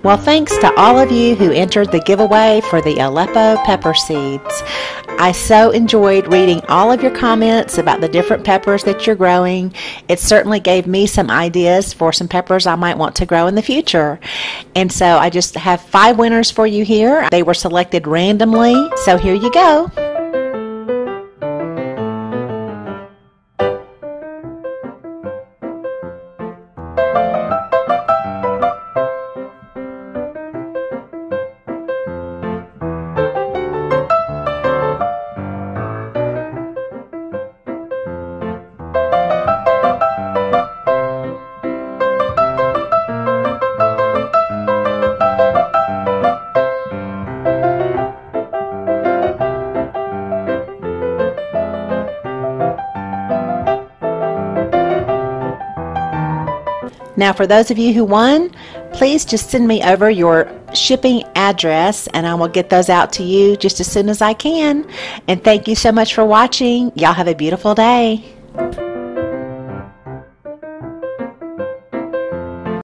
Well, thanks to all of you who entered the giveaway for the Aleppo pepper seeds. I so enjoyed reading all of your comments about the different peppers that you're growing. It certainly gave me some ideas for some peppers I might want to grow in the future. And so I just have 5 winners for you here. They were selected randomly, so here you go. Now, for those of you who won, please just send me over your shipping address and I will get those out to you just as soon as I can. And thank you so much for watching. Y'all have a beautiful day.